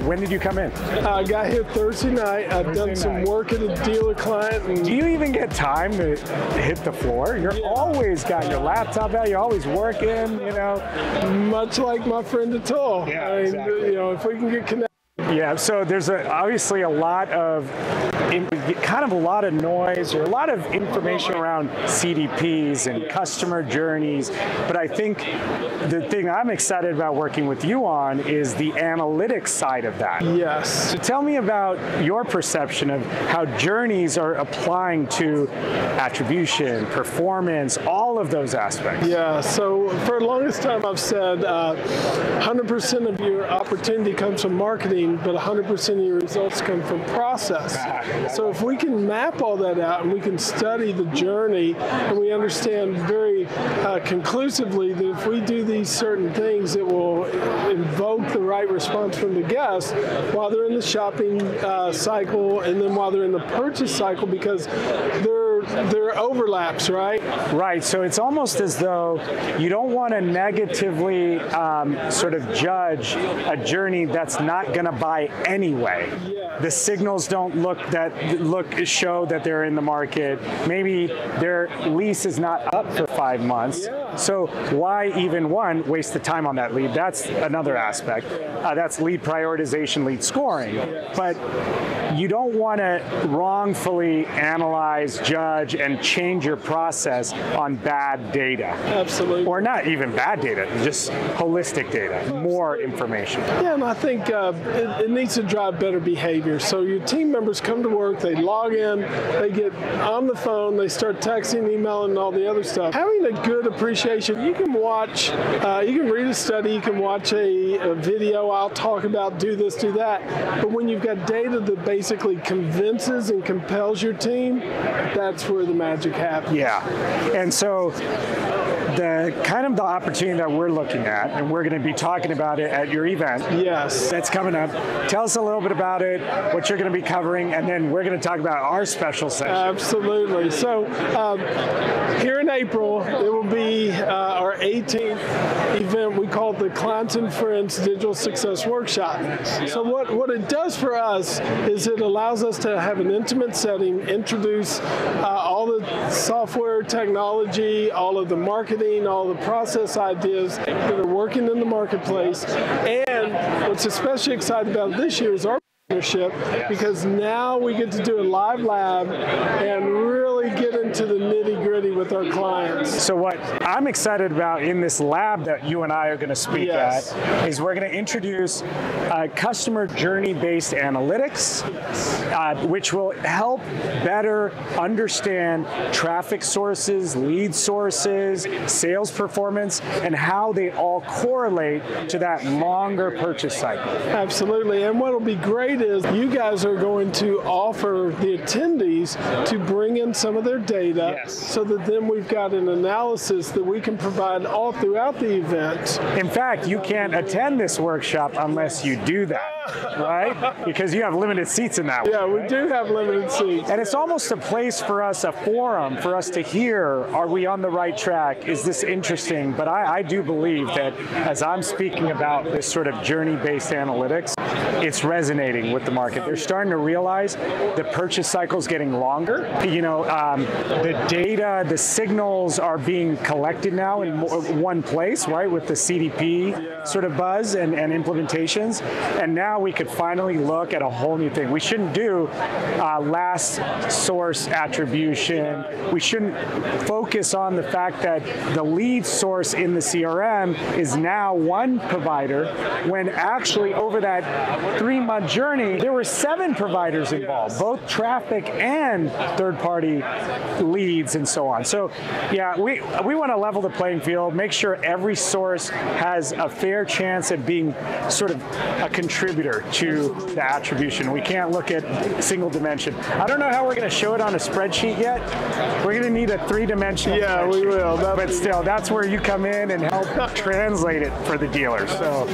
when did you come in? I got here Thursday night. I've done some work at a dealer client. And do you even get time to hit the floor? You're always got your laptop out. You're always working, you know. Much like my friend Atul. Yeah, I mean, exactly. you know, if we can get connected. Yeah, so there's obviously a lot of noise or a lot of information around CDPs and customer journeys, but I think the thing I'm excited about working with you on is the analytics side of that. Yes. So tell me about your perception of how journeys are applying to attribution, performance, all of those aspects. Yeah, so for the longest time I've said 100% of your opportunity comes from marketing, but 100% of your results come from process. So if we can map all that out and we can study the journey and we understand very conclusively that if we do these certain things, it will invoke the right response from the guest while they're in the shopping cycle and then while they're in the purchase cycle, because there are overlaps, right? Right, so it's almost as though you don't want to negatively sort of judge a journey that's not going to buy anyway. Yeah. The signals don't show that they're in the market. Maybe their lease is not up for 5 months. Yeah. So why even waste the time on that lead? That's another aspect. That's lead prioritization, lead scoring. But you don't want to wrongfully analyze, judge, and change your process on bad data. Absolutely. Or not even bad data, just holistic data, more information. Yeah, and I think it needs to drive better behavior. So your team members come to work, they log in, they get on the phone, they start texting, emailing, and all the other stuff. Having a good appreciation, you can watch, you can read a study, you can watch a video, I'll talk about do this, do that. But when you've got data that basically convinces and compels your team, that's where the magic happens. Yeah, and so the opportunity that we're looking at, and we're going to be talking about it at your event. Yes. That's coming up. Tell us a little bit about it, what you're going to be covering, and then we're going to talk about our special session. Absolutely. So here in April, it will be our 18th event. We call it the Clients and Friends Digital Success Workshop. So what it does for us is it allows us to have an intimate setting, introduce all the software technology, all of the marketing, all the process ideas that are working in the marketplace. And what's especially exciting about this year is our partnership, because now we get to do a live lab and really get into the nitty-gritty with our clients. So what I'm excited about in this lab that you and I are going to speak at is we're going to introduce customer journey-based analytics, which will help better understand traffic sources, lead sources, sales performance, and how they all correlate to that longer purchase cycle. Absolutely, and what will be great is you guys are going to offer the attendees to bring in some of their data so that then we've got an analysis that we can provide all throughout the event. In fact, you can't attend this workshop unless you do that, right? Because you have limited seats in that one. Yeah, we do have limited seats. And it's almost a place for us, a forum for us to hear, are we on the right track? Is this interesting? But I do believe that as I'm speaking about this sort of journey-based analytics, it's resonating with the market. They're starting to realize the purchase cycle is getting longer. You know, the data, the signals are being collected now in one place, right, with the CDP sort of buzz and implementations. And now we could finally look at a whole new thing. We shouldn't do last source attribution. We shouldn't focus on the fact that the lead source in the CRM is now one provider, when actually over that 3-month journey, there were 7 providers involved, both traffic and third-party leads and so on. So yeah, we want to level the playing field, make sure every source has a fair chance at being sort of a contributor to the attribution. We can't look at single dimension. I don't know how we're going to show it on a spreadsheet yet. We're going to need a 3-dimensional spreadsheet. We will. But still, that's where you come in and help translate it for the dealers. So.